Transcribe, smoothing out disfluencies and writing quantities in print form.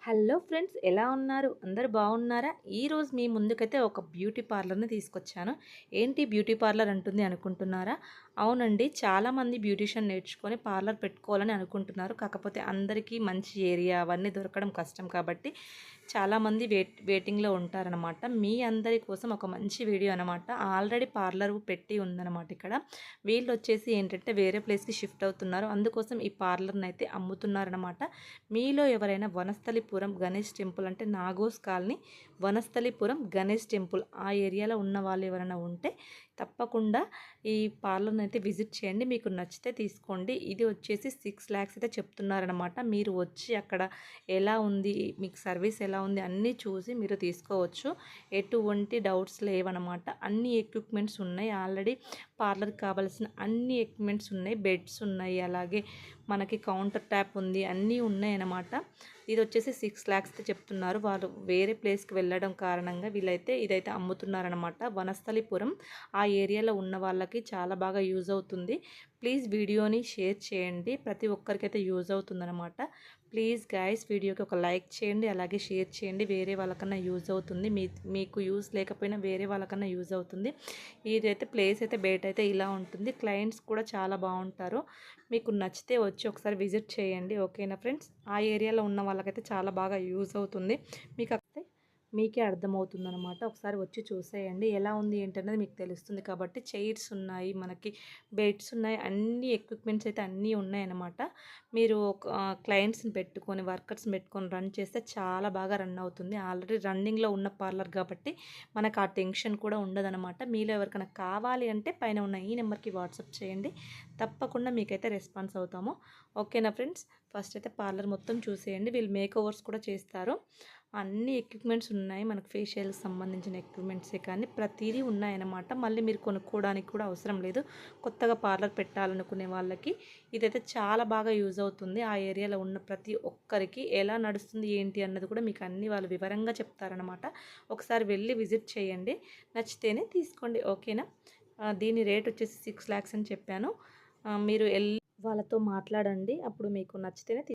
Hello friends, ఎలా ఉన్నారు? అందరూ బాగున్నారా? ఈరోజు మీ ముందుకైతే ఒక బ్యూటీ పార్లర్ని తీసుకొచ్చాను. ఏంటి బ్యూటీ పార్లర్ అంటుంది అనుకుంటున్నారా? అవునండి, చాలామంది బ్యూటీషియన్ నేర్చుకొని పార్లర్ పెట్టుకోవాలని అనుకుంటున్నారు. కాకపోతే అందరికీ మంచి ఏరియా అవన్నీ దొరకడం కష్టం కాబట్టి చాలామంది వెయిటింగ్లో ఉంటారనమాట. మీ అందరి కోసం ఒక మంచి వీడియో అనమాట. ఆల్రెడీ పార్లర్ పెట్టి ఉందన్నమాట. ఇక్కడ వీళ్ళు వచ్చేసి ఏంటంటే వేరే ప్లేస్కి షిఫ్ట్ అవుతున్నారు. అందుకోసం ఈ పార్లర్ని అయితే అమ్ముతున్నారనమాట. మీలో ఎవరైనా వనస్థలిపురం గణేష్ టెంపుల్ అంటే నాగోస్ కాలనీ వనస్థలిపురం గణేష్ టెంపుల్ ఆ ఏరియాలో ఉన్న వాళ్ళు ఎవరైనా ఉంటే తప్పకుండా ఈ పార్లర్ని అయితే విజిట్ చేయండి. మీకు నచ్చితే తీసుకోండి. ఇది వచ్చేసి 6 lakhs అయితే చెప్తున్నారనమాట. మీరు వచ్చి అక్కడ ఎలా ఉంది, మీకు సర్వీస్ ఎలా ఉంది అన్నీ చూసి మీరు తీసుకోవచ్చు. ఎటువంటి డౌట్స్ లేవనమాట. అన్ని ఎక్విప్మెంట్స్ ఉన్నాయి. ఆల్రెడీ పార్లర్కి కావాల్సిన అన్ని ఎక్విప్మెంట్స్ ఉన్నాయి. బెడ్స్ ఉన్నాయి, అలాగే మనకి కౌంటర్ ట్యాప్ ఉంది, అన్నీ ఉన్నాయి అన్నమాట. ఇది వచ్చేసి 6 lakhs చెప్తున్నారు. వాళ్ళు వేరే ప్లేస్కి వెళ్ళడం కారణంగా వీళ్ళైతే ఇదైతే అమ్ముతున్నారనమాట. వనస్థలిపురం ఆ ఏరియాలో ఉన్న వాళ్ళకి చాలా బాగా యూజ్ అవుతుంది. ప్లీజ్ వీడియోని షేర్ చేయండి. ప్రతి ఒక్కరికైతే యూజ్ అవుతుందన్నమాట. ప్లీజ్ గైస్ వీడియోకి ఒక లైక్ చేయండి, అలాగే షేర్ చేయండి. వేరే వాళ్ళకన్నా యూజ్ అవుతుంది. మీకు యూజ్ లేకపోయినా వేరే వాళ్ళకన్నా యూజ్ అవుతుంది. ఇదైతే ప్లేస్ అయితే బయట అయితే ఇలా ఉంటుంది. క్లయింట్స్ కూడా చాలా బాగుంటారు. మీకు నచ్చితే వచ్చి ఒకసారి విజిట్ చేయండి. ఓకేనా ఫ్రెండ్స్? ఆ ఏరియాలో ఉన్న వాళ్ళకైతే చాలా బాగా యూజ్ అవుతుంది. మీకు అయితే మీకే అర్థమవుతుందన్నమాట. ఒకసారి వచ్చి చూసేయండి ఎలా ఉంది ఏంటనేది మీకు తెలుస్తుంది. కాబట్టి చైర్స్ ఉన్నాయి, మనకి బెడ్స్ ఉన్నాయి, అన్ని ఎక్విప్మెంట్స్ అయితే అన్నీ ఉన్నాయన్నమాట. మీరు క్లయింట్స్ని పెట్టుకొని వర్కర్స్ని పెట్టుకొని రన్ చేస్తే చాలా బాగా రన్ అవుతుంది. ఆల్రెడీ రన్నింగ్లో ఉన్న పార్లర్ కాబట్టి మనకు ఆ టెన్షన్ కూడా ఉండదన్నమాట. మీలో ఎవరికైనా కావాలి అంటే పైన ఉన్న ఈ నెంబర్కి వాట్సాప్ చేయండి. తప్పకుండా మీకైతే రెస్పాన్స్ అవుతాము. ఓకేనా ఫ్రెండ్స్? ఫస్ట్ అయితే పార్లర్ మొత్తం చూసేయండి. వీళ్ళు మేక్ ఓవర్స్ కూడా చేస్తారు. అన్ని ఎక్విప్మెంట్స్ ఉన్నాయి. మనకు ఫేషియల్కి సంబంధించిన ఎక్విప్మెంట్సే కానీ ప్రతిదీ ఉన్నాయన్నమాట. మళ్ళీ మీరు కొనుక్కోవడానికి కూడా అవసరం లేదు. కొత్తగా పార్లర్ పెట్టాలనుకునే వాళ్ళకి ఇదైతే చాలా బాగా యూజ్ అవుతుంది. ఆ ఏరియాలో ఉన్న ప్రతి ఒక్కరికి ఎలా నడుస్తుంది ఏంటి అన్నది కూడా మీకు అన్ని వాళ్ళు వివరంగా చెప్తారనమాట. ఒకసారి వెళ్ళి విజిట్ చేయండి. నచ్చితేనే తీసుకోండి. ఓకేనా? దీని రేట్ వచ్చేసి 6 lakhs అని చెప్పాను. మీరు వెళ్ళి వాళ్ళతో మాట్లాడండి. అప్పుడు మీకు నచ్చితేనే